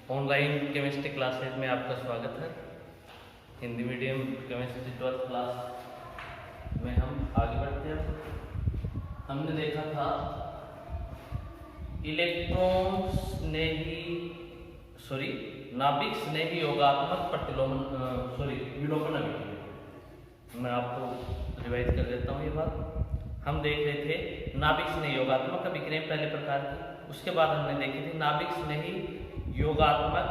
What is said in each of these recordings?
Online chemistry classes में आपका स्वागत है। Hindi medium chemistry 12th class में हम आगे बढ़ते हैं। हमने देखा था नाभिक स्नेही योगात्मक विलोपन अभिक्रिया। मैं आपको रिवाइज कर देता हूँ ये बात। हम देख रहे थे नाभिक स्नेही योगात्मक अभिक्रिया पहले प्रकार की, उसके बाद हमने देखी थी नाभिक स्नेही योगात्मक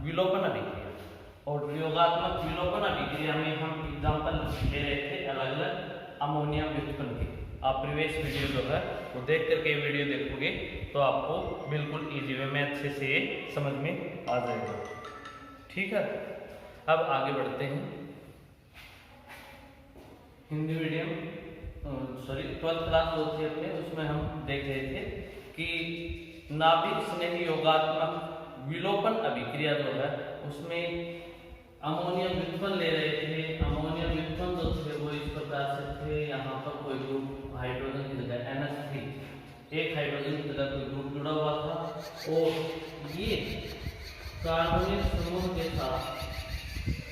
विलोपन अभिक्रिया। और योगात्मक विलोपन अभिक्रिया में हम एग्जांपल ले रहे थे अलग अलग अमोनिया व्युत्पन्न के। आप प्रीवियस वीडियो जो है वो देख करके वीडियो देखोगे तो आपको बिल्कुल इजी वे में अच्छे से समझ में आ जाएगा। ठीक है, अब आगे बढ़ते हैं। हिंदी मीडियम 12th क्लास जो थी अपने, उसमें हम देख रहे थे कि नाभिक स्नेही योगात्मक विलोपन अभिक्रिया जो है उसमें अमोनिया व्युत्पन्न ले रहे थे। अमोनिया व्युत्पन्न जो थे वो इस प्रकार से थे। यहाँ पर कोई ग्रुप हाइड्रोजन की जगह NH3, एक हाइड्रोजन की जगह कोई ग्रुप जुड़ा हुआ था और ये कार्बोनिल समूह के साथ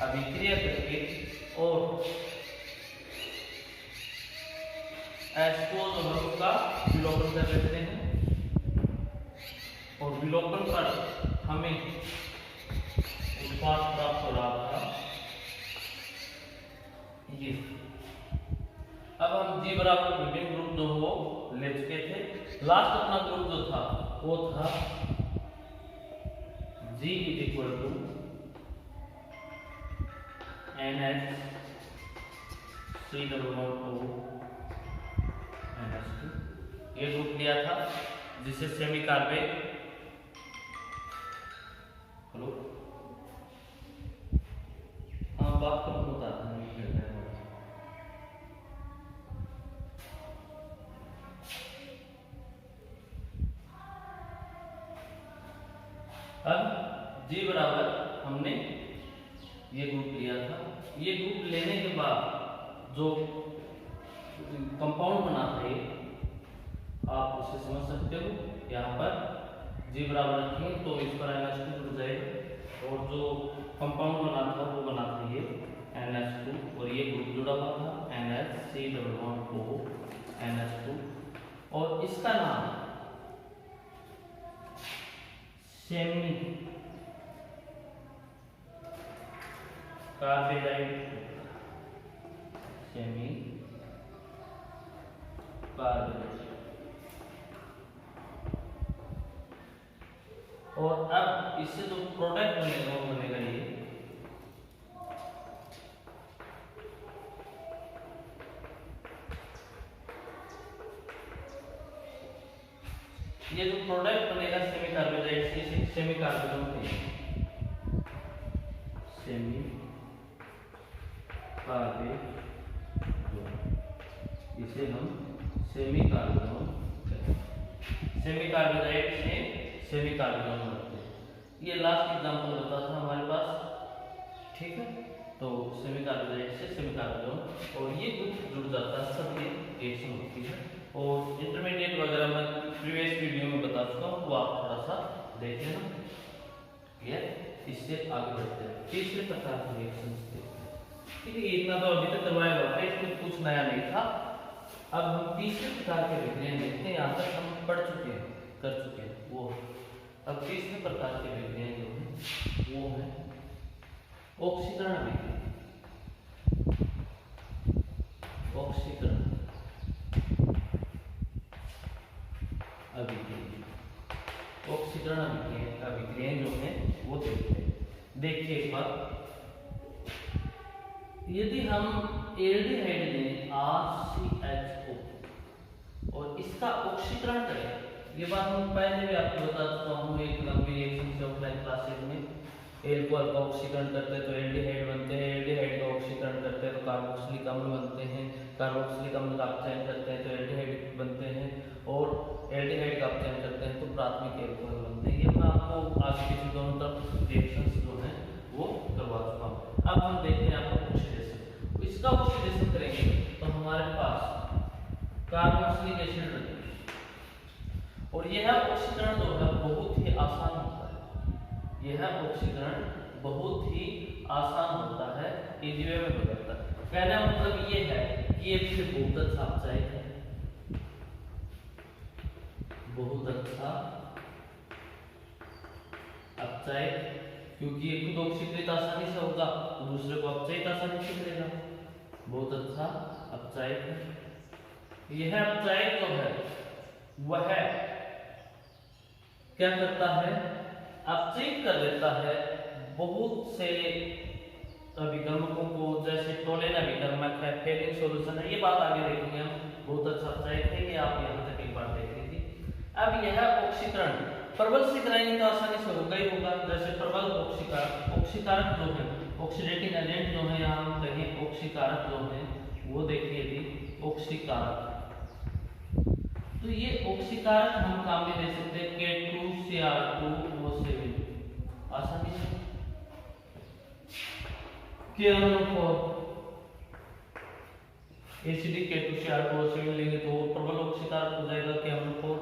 अभिक्रिया करके और H2O का विलोपन कर लेते हैं। और विलोपन पर हमें उत्पाद प्राप्त हो रहा था ये। अब हम G बराबर विभिन्न ग्रुप जो वो ले चुके थे। लास्ट अपना ग्रुप जो था वो था G equal to NH3O NH2 ये ग्रुप लिया था, जिसे सेमी कार्बेट बात को बताता हूँ। अब G बराबर हमने ये ग्रुप लिया था। ये ग्रुप लेने के बाद जो कंपाउंड बना था आप उसे समझ सकते हो। यहाँ पर G बराबर रखें तो इस पर NH2 जुड़ जाएगा और जो कंपाउंड बना था वो बना था ये NH2 और ये ग्रुप जुड़ा हुआ था NH3O NH2 और इसका नाम सेमी कार्बेटाइड और अब इससे जो प्रोडक्ट बनेगा वो बनेगा ये जो प्रोडक्ट बनेगा सेमी कार्बोनाइड से सेमी कार्बोन इसे हम सेमी कार्बोन सेमी कार्बोनाइड से सेमी कार्बोन बनते हैं। ये लास्ट एग्जांपल होता था हमारे पास। ठीक है, तो सेमी कार्बोनाइड से सेमी कार्बोन और ये ग्रुप जुड़ जाता है, सब ये रिएक्शन होती है। और इंटरमीडिएट वगैरह मैं प्रीवियस वीडियो में बता चुका हूँ, वो आप थोड़ा सा देख लेना। क्लियर, इससे आगे बढ़ते हैं। तीसरे प्रकार के रिएक्शन देखते हैं। ठीक है, इतना तो अभी तक करवाया हुआ था, इसमें कुछ नया नहीं था। अब हम तीसरे प्रकार के विक्रिया देखते हैं। यहाँ तक हम पढ़ चुके हैं, कर चुके हैं वो। अब तीसरे प्रकार के विक्रिया जो है वो है ऑक्सीकरण अभिक्रिया। ऑक्सीकरण अभिक्रिया जो है वो देखते हैं। देखिए एक बात, यदि हम एल्डिहाइड लें RCHO और इसका ऑक्सीकरण करें, ये बात हम पहले भी आपको बता चुका हूँ एक लंबी रिएक्शन से ऑफलाइन क्लासेज में। एल्कोहल का ऑक्सीकरण करते हैं तो एल्डिहाइड बनते हैं, एल्डिहाइड का ऑक्सीकरण करते हैं तो कार्बोक्सिलिक अम्ल बनते हैं, कार्बोक्सिलिक अम्ल का अपचयन करते हैं तो एल्डिहाइड बनते हैं और एल्डिहाइड का अपचयन करते हैं तो प्राथमिक एल्कोहल बनते हैं। ये मैं आपको आगे पीछे दोनों तरफ रिएक्शंस जो हैं वो करवा चुका हूँ। अब हम देखते हैं आपको ऑक्सीडेशन। इसका ऑक्सीडेशन करेंगे तो हमारे पास कार्बोक्सिलिक एसिड बनेगा और यह ऑक्सीकरण जो है बहुत ही आसान होता है। यह ऑक्सीकरण बहुत ही आसान होता है, इजी वे में हो जाता है। कहने का मतलब ये है कि ये फिर बहुत अच्छा अपचायक है, बहुत अच्छा अपचायक, क्योंकि एक खुद ऑक्सीकृत आसानी से होगा तो दूसरे को अपचायित आसानी से करेगा। बहुत अच्छा अपचायक है। यह अपचायक जो है वह क्या करता है, अपचायित कर देता है बहुत से अभिकर्मकों को, जैसे टोलेन अभिकर्मक है, फेलिंग सॉल्यूशन है, ये बात आगे देखेंगे हम। बहुत अच्छा अपचायक है, ये आप यहाँ तक एक बार देख लीजिए। अब यह ऑक्सीकरण प्रबल से कराएंगे तो आसानी से होगा ही होगा, जैसे प्रबल ऑक्सीकारक जो है, ऑक्सीडेटिंग एजेंट जो है, यहाँ हम कहें ऑक्सीकारक जो है वो देखिए यदि ऑक्सीकारक, तो ये ऑक्सीकारक हम काम में दे सकते हैं K2Cr2O7 आसानी से। एसिडिक K2Cr2O7 लेंगे तो प्रबल ऑक्सीकारक हो जाएगा। KMnO4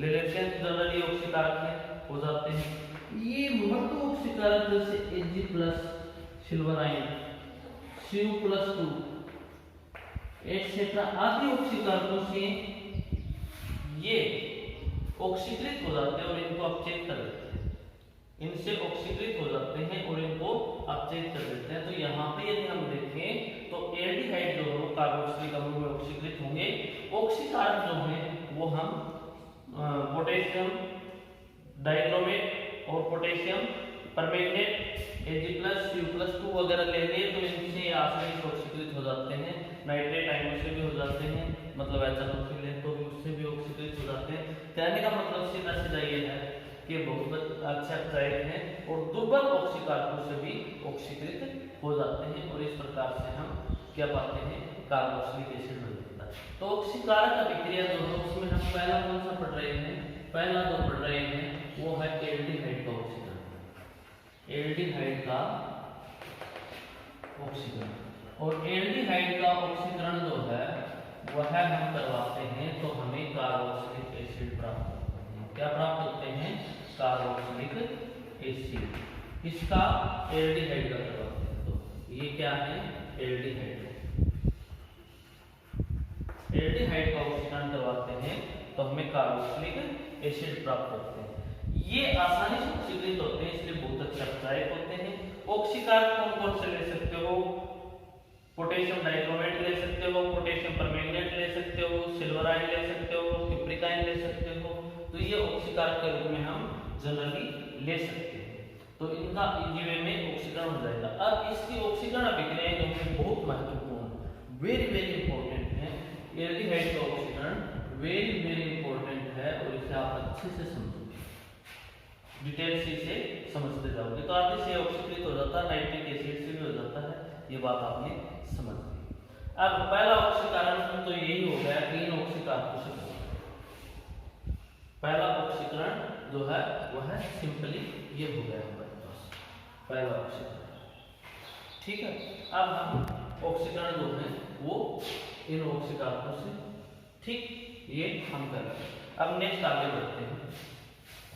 ले लेते हैं, जनरली ऑक्सीकारक में हो जाते हैं। ये मृदु ऑक्सीकारक जैसे Ag+ silver ion, Cu+2 etcetera आदि ऑक्सीकारकों से ये ऑक्सीकृत हो जाते हैं और इनको अपचयित कर देते हैं, इनसे ऑक्सीकृत हो जाते हैं और इनको अपचयित कर देते हैं। तो यहाँ पे यदि हम देखें तो एल्डिहाइड जो है वो कार्बोक्सिलिक अम्ल में ऑक्सीकृत होंगे। ऑक्सीकारक जो है वो हम पोटेशियम डाइक्रोमेट और पोटेशियम परमैंगनेट Ag+Cu+2 वगैरह लेंगे तो इनसे आसानी से ऑक्सीकृत हो जाते हैं। नाइट्रेट आयनों से भी हो जाते हैं, मतलब HNO3 लें तो भी उससे भी ऑक्सीकृत हो जाते हैं। कहने का मतलब सीधा सीधा ये है कि बहुत अच्छा अपचायक है और दुर्बल ऑक्सीकारकों से भी ऑक्सीकृत हो जाते हैं, और इस प्रकार से हम क्या पाते हैं, कार्बोक्सिलिक एसिड बन जाता है। तो ऑक्सीकारक अभिक्रिया जो है उसमें हम पहला कौन सा पढ़ रहे हैं, पहला जो पढ़ रहे हैं वो है एल्डिहाइड का ऑक्सीकरण, एल्डिहाइड का ऑक्सीकरण। और एल्डिहाइड का ऑक्सीकरण जो है वह हम करवाते हैं तो हमें कार्बोक्सिलिक एसिड प्राप्त होते हैं। क्या प्राप्त होते हैं, कार्बोक्सिलिक एसिड। इसका एल्डिहाइड का करवाते हैं, तो ये क्या है, एल्डिहाइड। एल्डिहाइड का ऑक्सीकरण करवाते हैं तो हमें कार्बोक्सिलिक एसिड प्राप्त होते हैं। ये आसानी से ऑक्सीकृत होते हैं, इसलिए बहुत अच्छे अपचायक होते हैं। ऑक्सीकारक कौन कौन से ले सकते हो, पोटेशियम डाइक्रोमेट ले सकते हो, पोटेशियम परमैंगनेट ले सकते हो, सिल्वर आयन ले सकते हो, क्यूप्रिक आयन ले सकते हो। तो ये ऑक्सीकारक के रूप में हम जनरली ले सकते हैं, तो इनका इजी वे में ऑक्सीकरण हो जाएगा। अब इसकी ऑक्सीकरण अभिक्रियाएं जो है बहुत महत्वपूर्ण, वेरी वेरी इंपॉर्टेंट है। एल्डिहाइड का ऑक्सीकरण वेरी वेरी इंपॉर्टेंट है और इसे आप अच्छे से समझोगे, डिटेल से इसे समझते जाओगे तो आगे से ऑक्सीकृत हो जाता है, नाइट्रिक एसिड से भी हो जाता है, ये बात आपने समझ ली। अब पहला ऑक्सीकरण तो यही हो गया, 3 ऑक्सीकारकों से पहला ऑक्सीकरण जो है वह है सिंपली ये हो गया हमारे पास पहला ऑक्सीकरण। ठीक है, अब हम ऑक्सीकरण जो है वो इन ऑक्सीकारकों से, ठीक, ये हम कर रहे हैं। अब नेक्स्ट आगे बढ़ते हैं,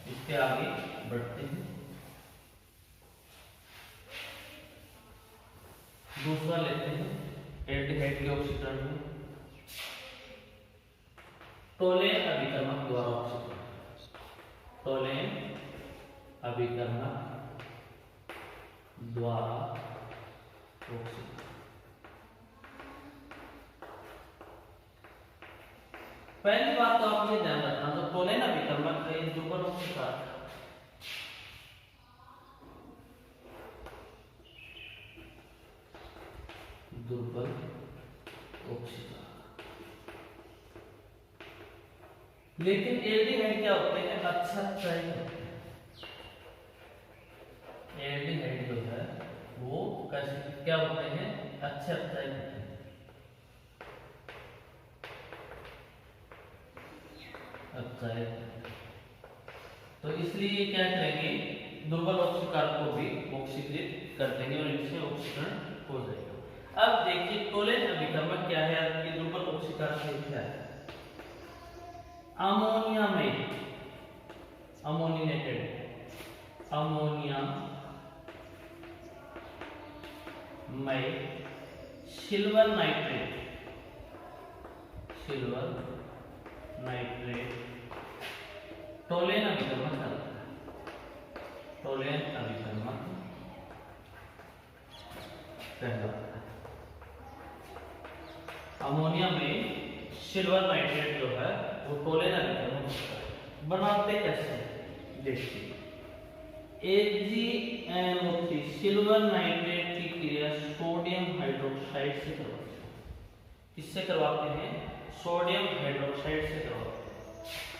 इसके आगे बढ़ते हैं। दूसरा लेते हैं एल्डिहाइड के ऑक्सीकरण में टोलेन अभिकर्मक द्वारा ऑक्सीकरण, टोलेन अभिकर्मक द्वारा ऑक्सीकरण। पहली बात तो आप ये ध्यान रखना, तो टोलेन अभिकर्मक है ये दुर्बल ऑक्सीकारक, दुर्बल ऑक्सीकारक। लेकिन एल्डिहाइड क्या होते हैं, अच्छा अपचायक होते हैं। एल्डिहाइड जो है वो कैसे क्या होते हैं, अच्छे अपचायक होते हैं, अपचायक। तो इसलिए क्या करेंगे, दुर्बल ऑक्सीकारक को भी ऑक्सीकृत कर देंगे और इनसे ऑक्सीकरण हो जाएगा। अब देखिए टोलेन अभिकर्मक क्या है, आपकी दुर्बल ऑक्सीकारक क्या है, अमोनिया में अमोनिएटेड अमोनिया में सिल्वर नाइट्रेट टोलेन अभिकर्मक कहलाता है। टोलेन अभिकर्मक कहलाता है। अमोनिया में सिल्वर नाइट्रेट जो है वो टोलेन अभिकर्मक होता है। बनाते कैसे देखिए, AgNO3 सिल्वर नाइट्रेट की क्रिया सोडियम हाइड्रोक्साइड से करवाते हैं। किससे करवाते हैं? सोडियम हाइड्रोक्साइड से करवाते हैं।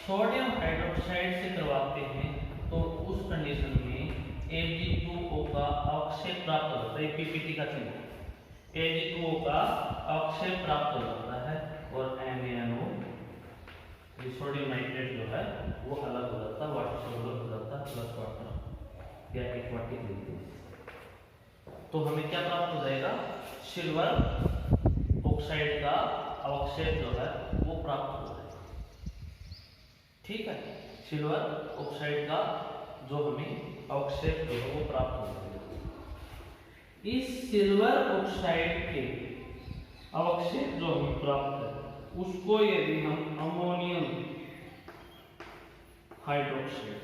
सोडियम हाइड्रोक्साइड से करवाते हैं तो उस कंडीशन में Ag2O का अवक्षेप प्राप्त होता है। पीपीटी का चिन्ह, Ag2O का अवक्षेप प्राप्त हो जाता है और MaNO सोडियम नाइट्रेट जो है वो अलग हो जाता है, वाटर सोल्यूबल हो जाता है, प्लस वाटर या एक्वाटिक लिक्विड। तो हमें क्या प्राप्त हो जाएगा? सिल्वर ऑक्साइड का अवक्षेप जो है वो प्राप्त हो जाएगा। ठीक है, सिल्वर ऑक्साइड का जो हमें अवक्षेप जो है वो प्राप्त हो जाएगा। इस सिल्वर ऑक्साइड के अवक्षेप जो हमें प्राप्त है उसको यदि हम अमोनियम हाइड्रोक्साइड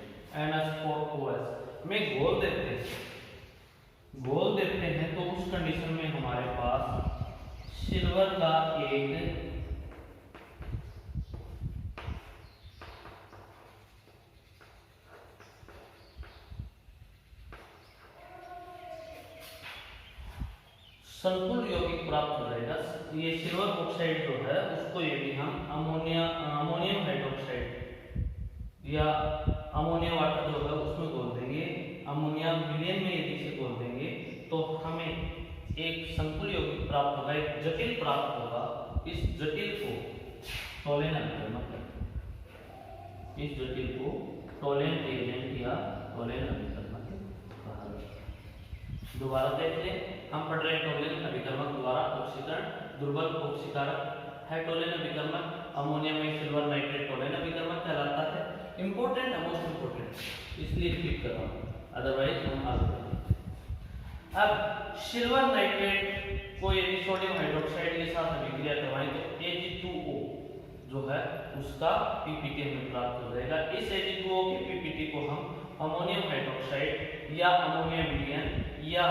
NH4OH में घोल देते हैं तो उस कंडीशन में हमारे पास सिल्वर का एक संकुल यौगिक प्राप्त हो जाएगा। ये सिल्वर ऑक्साइड जो है उसको यदि हम अमोनियम हाइड्रोक्साइड या अमोनिया वाटर जो है उसमें घोल देंगे, अमोनिया विलयन में यदि इसे घोल देंगे तो हमें एक संकुल यौगिक प्राप्त होगा, एक जटिल प्राप्त होगा। इस जटिल को टोलेन अभिकर्मक कहते हैं। इस जटिल को टोलेन एजेंट या टोलेन अभिकर्मक कहा जाता है। दोबारा देख लें, हम पढ़ रहे हैं टोलेन अभिकर्मक द्वारा ऑक्सीकरण दुर्बल ऑक्सीकारक है। टोलेन अभिकर्मक अमोनिया में सिल्वर नाइट्रेट टोलेन अभिकर्मक कहलाता है। इंपॉर्टेंट है, मोस्ट इंपॉर्टेंट, इसलिए रिपीट कर रहा हूं, अदरवाइज हम आगे बढ़ेंगे। अब सिल्वर नाइट्रेट को यदि सोडियम हाइड्रोक्साइड के साथ अभिक्रिया करवाएं तो Ag2O जो है उसका पीपीटी हमें प्राप्त हो जाएगा। इस Ag2O के पीपीटी को हम अमोनियम हाइड्रोक्साइड या अमोनिया विलयन या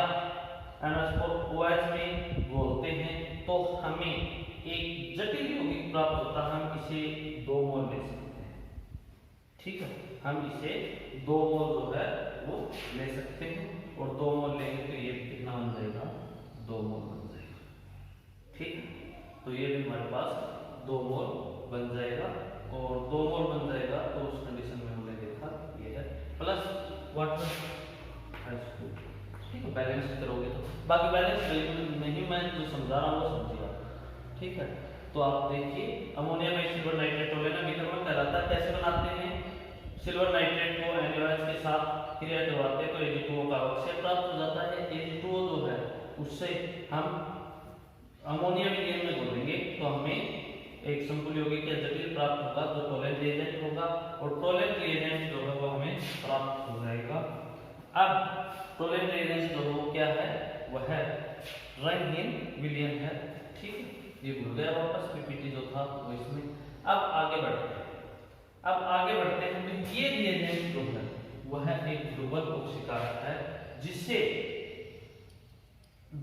NH4OH में घोलते हैं तो हमें एक जटिल यौगिक प्राप्त होता है। हम इसे 2 मोल ले सकते हैं। ठीक है, हम इसे 2 मोल जो है वो ले सकते हैं और 2 मोल लेंगे तो ये कितना बन जाएगा? 2 मोल बन जाएगा। ठीक है, तो ये भी हमारे पास 2 मोल बन जाएगा और 2 मोल बन जाएगा तो उस कंडीशन में हमने देखा ये है प्लस वाटर H2। ठीक है, बैलेंस करोगे तो बाकी बैलेंस नहीं, मैं जो समझा रहा हूँ वो समझिए आप। ठीक है, तो आप देखिए अमोनिया में सिल्वर नाइट्रेट टोलेन अभिकर्मक कहलाता है। कैसे बनाते हैं? सिल्वर नाइट्रेट को NaOH के साथ क्रिया करवाते हैं तो Ag2O का अवक्षेप प्राप्त हो जाता है। Ag2O जो है उससे हम अमोनिया विलयन में घोलेंगे तो हमें एक संकुल यौगिक या जटिल प्राप्त होगा जो टोलेन रिएजेंट होगा और टोलेन रिएजेंट जो है वो हमें प्राप्त हो जाएगा। अब टोलेन रिएजेंट जो है वो क्या है? वह रंगहीन विलयन है। ठीक है, ये भूल गया वापस, पीपीटी जो था वो इसमें। अब आगे बढ़ते हैं तो ये रिएजेंट जो है वह एक दुर्बल ऑक्सीकारक है जिससे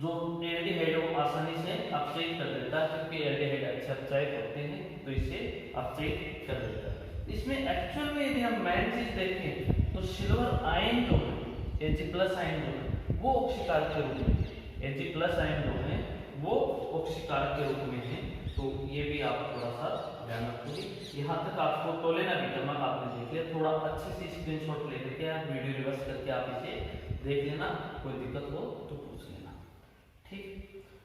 जो एल्डिहाइड को आसानी से अपचयित कर देता है, क्योंकि एल्डिहाइड अच्छे अपचयित होते हैं तो इसे अपचयित कर देता है। इसमें एक्चुअल में यदि हम मेन चीज देखें तो सिल्वर आयन जो है Ag+ आयन जो है वो ऑक्सीकारक के रूप में Ag+ आयन जो है वो ऑक्सीकारक के रूप में है। तो ये भी आप थोड़ा सा ध्यान रखोगे। यहाँ तक आपको टोलेन अभिकर्मक आपने देख लिया। थोड़ा अच्छे से स्क्रीनशॉट ले लेके आप वीडियो रिवर्स करके आप इसे देख लेना, कोई दिक्कत हो तो पूछ लेना। ठीक,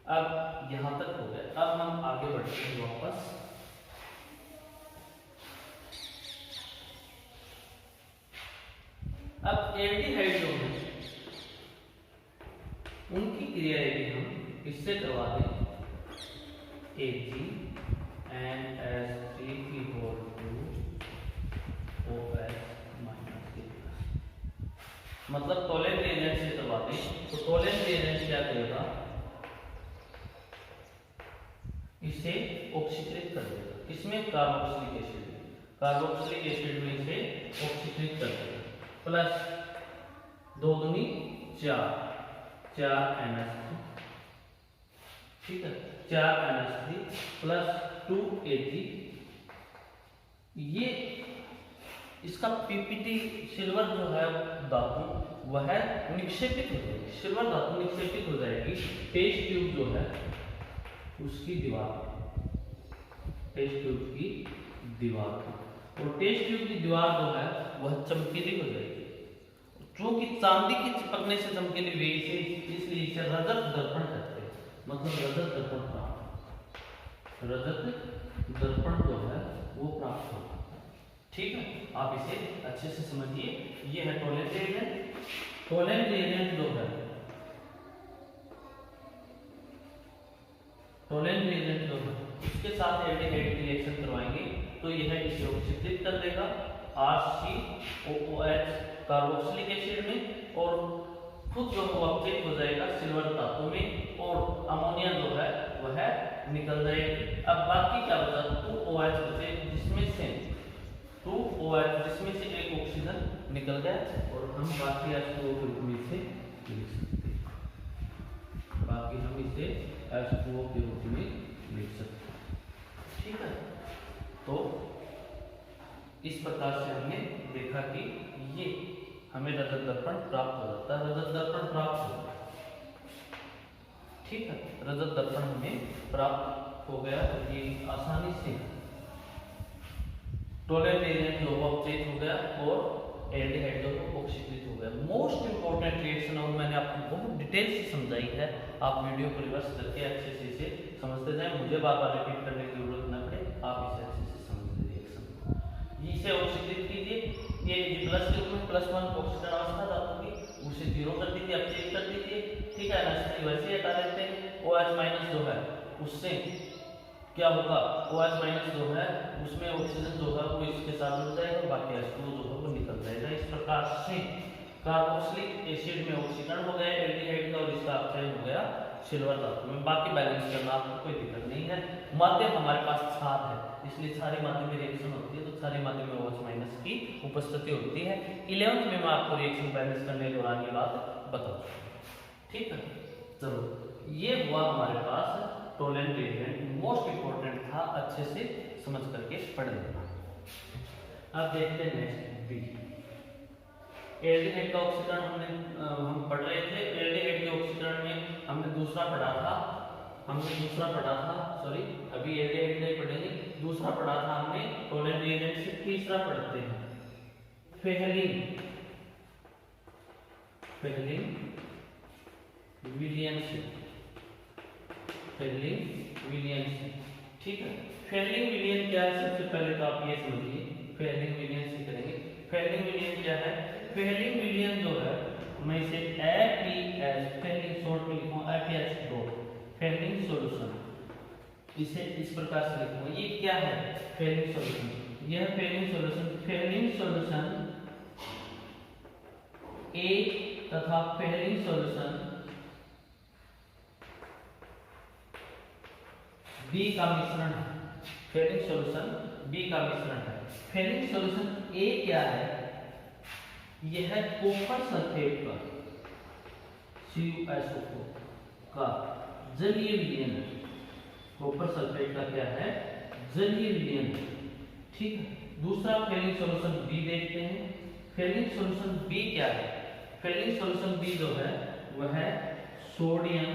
अब यहाँ तक हो गया। अब हम आगे बढ़ते हैं वापस। अब एल्डिहाइड जो है उनकी क्रिया यदि हम इससे करवा दें AgNH3 OH-3 मतलब टोलेंट रिएजेंट से करवाते हैं तो टोलेंट रिएजेंट क्या करेगा, इसे ऑक्सीकृत कर देगा। किसमें? कार्बोक्सिलिक एसिड में। कार्बोक्सिलिक एसिड में इसे ऑक्सीकृत कर देगा। प्लस 2 दूनी 4 NH3, ठीक है, 4 NH3 प्लस 2 Ag। ये इसका पीपीटी सिल्वर जो है धातु वह निक्षेपित हो जाएगी, सिल्वर धातु निक्षेपित हो जाएगी टेस्ट ट्यूब जो है उसकी दीवार, टेस्ट ट्यूब की दीवार, और टेस्ट ट्यूब की दीवार जो है वह चमकीली हो जाएगी। क्योंकि चांदी की चिपकने से चमकीली हुई से इसलिए इसे रजत दर्पण कहते हैं। मतलब रजत दर्पण प्राप्त, रजत दर्पण जो है वो प्राप्त होगा। ठीक है, आप इसे अच्छे से समझिए। ये है टोलेंट रिएजेंट। टोलेंट रिएजेंट जो है, टोलेंट रिएजेंट जो है उसके साथ एल्डिहाइड की रिएक्शन करवाएंगे तो यह इसे ऑक्सीकृत कर देगा RCOOH कार्बोक्सिलिक एसिड में, और खुद जो है अपचयित हो जाएगा सिल्वर धातु में, और अमोनिया जो है वह निकल जाएगी। अब बाकी क्या बचा? 2OH बचे, जिसमें से 2OH जिसमें से एक ऑक्सीजन निकल गया, और हम बाकी H2O के रूप में इसे लिख सकते हैं। बाकी हम इसे H2O के रूप में लिख सकते हैं। ठीक है, तो इस प्रकार से हमने देखा कि ये हमें रजत दर्पण प्राप्त हो जाता है। रजत दर्पण प्राप्त हो गया, ठीक है, रजत दर्पण हमें प्राप्त हो गया। तो ये आसानी से टोलेंट रिएजेंट जो अपचयित हो गया और एल्डिहाइड जो ऑक्सीकृत हो गया। मोस्ट इंपॉर्टेंट रिएक्शन, और मैंने आपको बहुत डिटेल से समझाई है, आप वीडियो को रिवर्स करके अच्छे से इसे समझते जाएं, मुझे बार बार रिपीट करने की जरूरत न पड़े, आप इसे अच्छे से समझते रिएक्शन। इसे ऑक्सीकृत कीजिए, ये प्लस के रूप में +1 ऑक्सीजन अवस्था धातु की, उसे 0 कर दीजिए, अपचयित कर दीजिए। ठीक है, NH3 वैसे हटा देते हैं। OH- जो है उससे क्या होगा? OH- जो है उसमें ऑक्सीजन जो है वो इसके साथ जुड़ जाएगा, बाकी H2O जो है वो निकल जाएगा। इस प्रकार से कार्बोक्सिलिक एसिड में ऑक्सीकरण हो गया एल्डिहाइड का, और इसका अपचयन हो गया सिल्वर धातु में। बाकी बैलेंस करना आपको कोई दिक्कत नहीं है। माध्यम हमारे पास क्षार है, इसलिए सारी माध्यम में रिएक्शन होती है, तो सारी माध्यम में OH- की उपस्थिति होती है। 11th में मैं आपको रिएक्शन बैलेंस करने के दौरान ये बात बताऊंगा। ठीक है, चलो ये हुआ हमारे पास टोलेंट रिएजेंट। मोस्ट इंपोर्टेंट था, अच्छे से समझ करके पढ़ लेना। अब देखते हैं नेक्स्ट बी। एल्डिहाइड का ऑक्सीकरण हम पढ़ रहे थे। एल्डिहाइड के ऑक्सीकरण में हमने दूसरा पढ़ा था, सॉरी अभी एल्डिहाइड नहीं पढ़ेंगे, दूसरा पढ़ा था हमने टोलेंट रिएजेंट से। तीसरा पढ़ते हैं फेहलिंग विलियन। ठीक है, फेहलिंग विलियन क्या है? सबसे पहले तो आप ये समझिए, फेहलिंग विलियन से करेंगे। फेहलिंग विलियन क्या है? फेहलिंग विलियन जो है, मैं इसे APH फेहलिंग शॉर्ट में लिखूंगा, APH2 फेहलिंग सॉल्यूशन, इसे इस प्रकार से लिखूंगा। ये क्या है? Fehling solution. यह फेहलिंग सॉल्यूशन A तथा फेहलिंग सॉल्यूशन B का मिश्रण है। फेहलिंग सॉल्यूशन B का मिश्रण है। फेहलिंग सॉल्यूशन A क्या है? यह है कॉपर सल्फेट का, CuSO4 का जलीय विलयन है। कॉपर सल्फेट का क्या है? जलीय विलयन है। ठीक है, दूसरा फेहलिंग सॉल्यूशन B देखते हैं। फेहलिंग सॉल्यूशन B क्या है? फेहलिंग सॉल्यूशन B जो है वह है सोडियम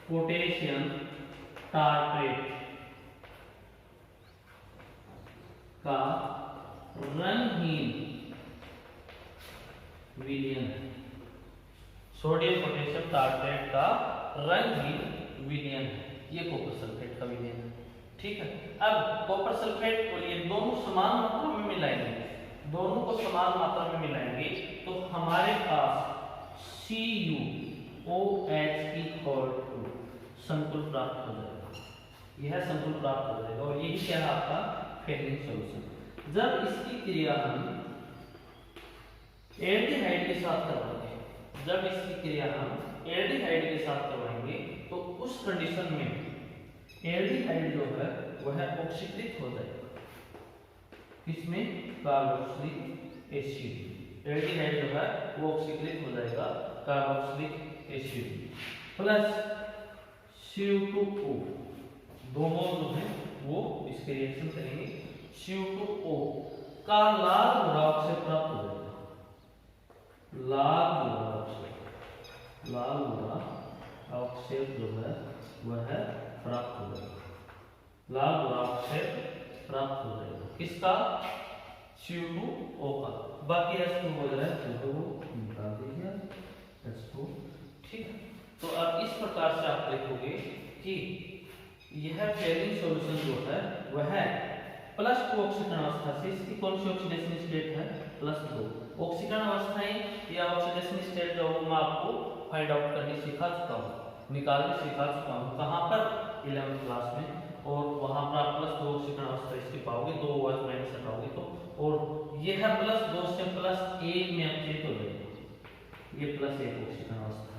पोटेशियम टार्ट्रेट का रंगहीन विलयन है। सोडियम पोटेशियम टार्ट्रेट का रंगहीन विलयन है, ये कॉपर सल्फेट का विलयन है। ठीक है, अब कॉपर सल्फेट और ये दोनों समान मात्रा में मिलाएंगे, दोनों को समान मात्रा में मिलाएंगे तो हमारे पास CuOH संकुल प्राप्त हो जाएगा। यह संकुल प्राप्त हो जाएगा, और यही क्या है आपका फेहलिंग सॉल्यूशन। जब इसकी क्रिया हम एल्डिहाइड के साथ करवाएंगे, जब इसकी क्रिया हम एल्डिहाइड के साथ करवाएंगे तो उस कंडीशन में एल्डिहाइड जो है वह ऑक्सीकृत हो जाएगा। किसमें? Carboxylic acid. एल्डिहाइड जो है वो ऑक्सीकृत हो जाएगा कार्बोक्सिलिक एसिड प्लस CO2O। दोनों जो है वो इसके रिएक्शन करेंगे, CO2O का लाल गुलाब से प्राप्त हो जाएगा। लाल गुलाब ऑक्साइड जो है वह प्राप्त हो जाएगा। लाल गुलाब से प्राप्त हो जाएगा किसका? CO2O का। बाकी H2 वगैरह जो वो निकाल दीजिए H2। ठीक है, तो अब इस प्रकार से आप देखोगे कि यह फेलिंग सॉल्यूशन जो है वह +2 ऑक्सीकरण अवस्था से, इसकी कौन सी ऑक्सीडेशन स्टेट है? +2 ऑक्सीकरण अवस्थाएं या ऑक्सीडेशन स्टेट जो मैं आपको फाइंड आउट करने सिखा चुका हूँ, निकालने सिखा चुका हूँ। कहाँ पर? 11th क्लास में। और वहां पर आप +2 ऑक्सीकरण अवस्था इसकी पाओगे, 2 और माइनस हटाओगे तो, और यह +2 से +1 में अपचयित हो जाएगा। ये +1 ऑक्सीकरण अवस्था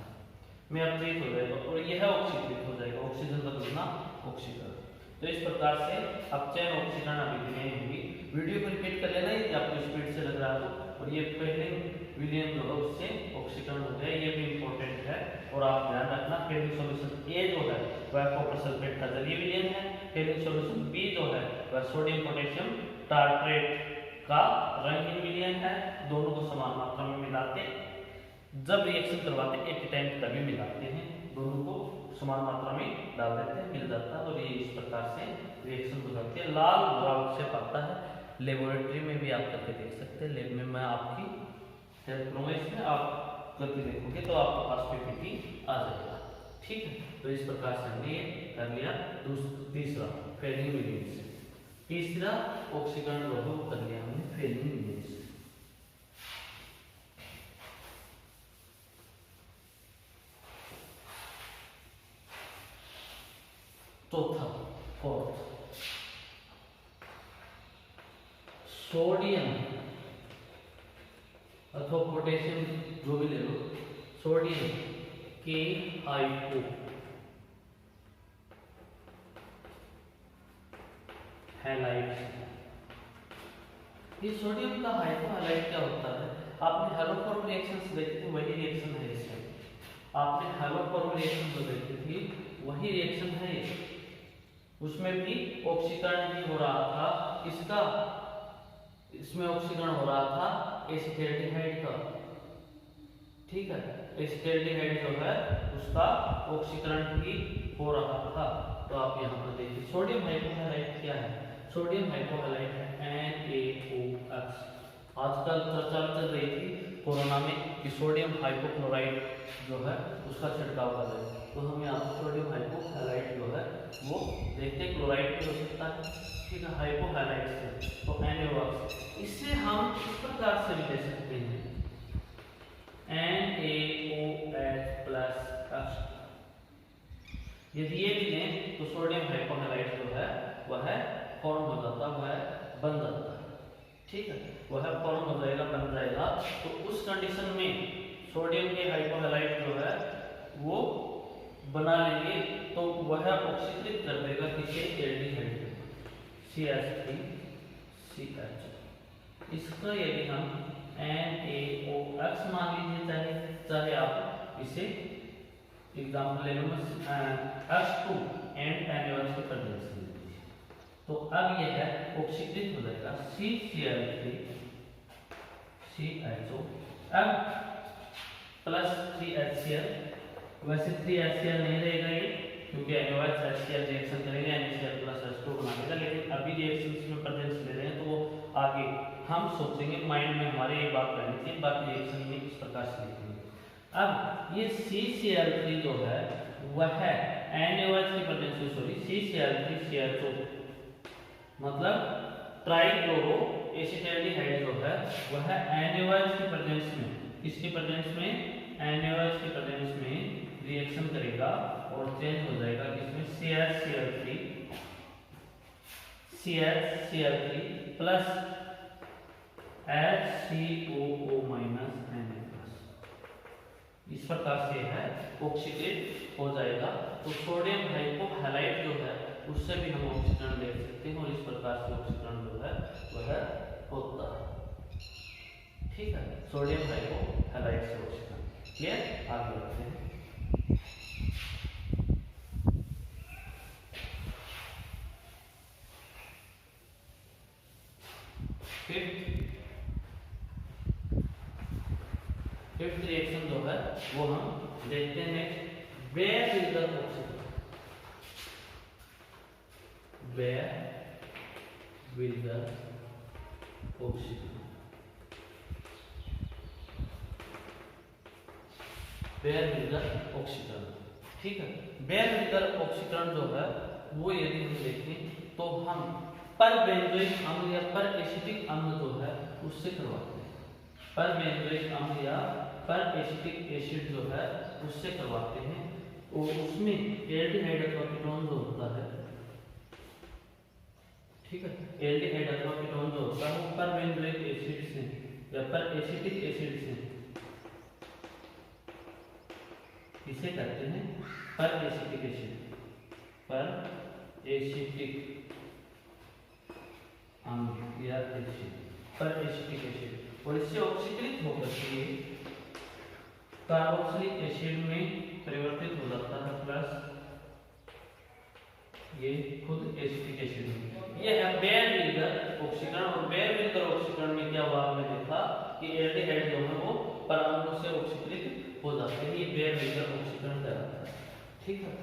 में अपचयित हो जाएगा और यह ऑक्सीकृत हो जाएगा। ऑक्सीजन बदलना ऑक्सीकरण। तो इस प्रकार से अपचयन ऑक्सीकरण अभिक्रियाएं होंगी। वीडियो को रिपीट कर लेना यदि आपको स्पीड से लग रहा हो। और ये पहले विलियन जो है उससे ऑक्सीकरण हो गया, ये भी इंपॉर्टेंट है और आप ध्यान रखना। फेलिंग सॉल्यूशन ए जो है वह कॉपर सल्फेट का जलीय विलयन है। फेलिंग सॉल्यूशन बी जो है वह सोडियम पोटेशियम टार्ट्रेट का रंगहीन विलयन है। दोनों को समान मात्रा में मिलाते, जब रिएक्शन करवाते एक टाइम तभी मिलाते हैं, दोनों को समान मात्रा में डाल देते हैं, मिल जाता है और ये इस प्रकार से रिएक्शन हो जाती है। लाल गुलाब से पाता है। लेबोरेटरी में भी आप करके देख सकते हैं। लैब में मैं आपकी हेल्प करूँगा इसमें, आप करके देखोगे तो आपके पास पीपीटी आ जाएगा। ठीक है, तो इस प्रकार से हमने ये कर लिया। तीसरा फेलिंग विलयन से, तीसरा ऑक्सीकरण जो है वो कर लिया हमने फेलिंग विलयन से। चौथा फोर्थ, सोडियम अथवा पोटेशियम जो भी ले लो, सोडियम के हाइपो हैलाइड। ये सोडियम का हाइपो हैलाइड क्या होता है? आपने हेलोफॉर्म रिएक्शंस देखी थी, वही रिएक्शन है इसमें। आपने हेलोफॉर्म रिएक्शन जो देखी थी वही रिएक्शन है। उसमें भी ऑक्सीकरण भी हो रहा था किसका? इसमें ऑक्सीकरण हो रहा था एसिटाल्डिहाइड का। ठीक है, एसिटाल्डिहाइड जो है उसका ऑक्सीकरण भी हो रहा था। तो आप यहाँ पर देखिए सोडियम हाइपोहैलाइड क्या है? सोडियम हाइपोहैलाइड है NaOH। आजकल चर्चा चल रही थी कोरोना में कि सोडियम हाइपोक्लोराइड जो है उसका छिड़काव कर रहे हैं। तो हम यहाँ पर सोडियम हाइपोहैलाइड जो है वो देखते, क्लोराइड भी हो सकता है। ठीक है, हाइपोहैलाइड से तो NaOH। इससे हम इस प्रकार से भी ले सकते हैं NaOH प्लस H। यदि ये भी लें तो सोडियम हाइपोहैलाइड जो है वह फॉर्म हो जाता है, वह बन जाता है। ठीक है, वह फॉर्म हो जाएगा, बन जाएगा। तो उस कंडीशन में सोडियम के हाइपोहैलाइड जो है वो बना लेंगे तो वह ऑक्सीकृत कर देगा किसे? Aldehyde CH3CH। इसका यदि हम NaOH मान लीजिए, चाहे आप इसे एग्जाम्पल ले लो H2 एंड NaOH के प्रेजेंस में, तो अब यह है ऑक्सीकृत हो जाएगा CCl3 CHO। अब प्लस 3HCl, वैसे 3HCl नहीं रहेगा ये क्योंकि NaOH HCl रिएक्शन करेगा, NaCl प्लस H2 बना देगा। लेकिन अभी रिएक्शन में प्रेजेंस ले रहे हैं तो वो आगे हम सोचेंगे, माइंड में हमारे ये बात रहनी चाहिए, बाकी रिएक्शन में इस प्रकार से लिखेंगे। अब ये CCl3 जो है वह है NaOH की प्रेजेंस में, सॉरी CCl3CHO मतलब ट्राइक्लोरो एसिटाल्डिहाइड जो है वह NaOH की प्रेजेंस में, किसकी प्रेजेंस में? NaOH की प्रेजेंस में रिएक्शन करेगा और चेंज हो जाएगा किसमें? CHCl3 plus HCOO minus Na plus. इस प्रकार से है ऑक्सीकृत हो जाएगा। तो सोडियम हाइपो हैलाइड जो है उससे भी हम ऑक्सीकरण ले सकते हैं और इस प्रकार से ऑक्सीकरण जो है वह होता है। ठीक है, सोडियम हाइपो हैलाइड से ऑक्सीकरण। क्लियर? आगे बढ़ते हैं। फिफ्थ रिएक्शन जो है वो हम देखते हैं next. Where will the oxygen, where will the oxygen, where will the oxygen. ठीक है, वेयर विल द ऑक्सीजन जो है वो यदि हम देखें तो हम पर बेंजोइक अम्ल या पर एसिटिक अम्ल जो है उससे करवाते हैं। पर बेंजोइक अम्ल या पर एसिटिक एसिड जो है उससे करवाते हैं और उसमें एल्डिहाइड अथवा कीटोन जो होता है, ठीक है, एल्डिहाइड अथवा कीटोन जो होता है वो पर बेंजोइक एसिड से या पर एसिटिक एसिड से इसे करते हैं पर एसिटिक एसिड, पर एसिटिक अम्ल या एसिड, पर एसिटिक एसिड, और इससे ऑक्सीकृत होकर के कार्बोक्सिलिक एसिड में परिवर्तित हो जाता है प्लस ये खुद एसिटिक एसिड। ये है बेयर विलगर ऑक्सीकरण। और बेयर विलगर ऑक्सीकरण में क्या हुआ आपने देखा कि एल्डिहाइड जो है वो परमाणु से ऑक्सीकृत हो जाते हैं। ये बेयर विलगर ऑक्सीकरण कहलाता है। ठीक है,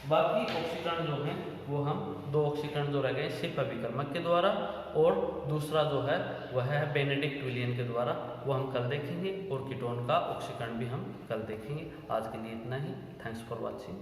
बाकी ऑक्सीकरण जो है वो हम दो ऑक्सीकरण जो रह गए सिर्फ अभिकर्मक के द्वारा और दूसरा जो है वह है बेनेडिक्ट विलियन के द्वारा, वो हम कल देखेंगे। और कीटोन का ऑक्सीकरण भी हम कल देखेंगे। आज के लिए इतना ही। Thanks for watching.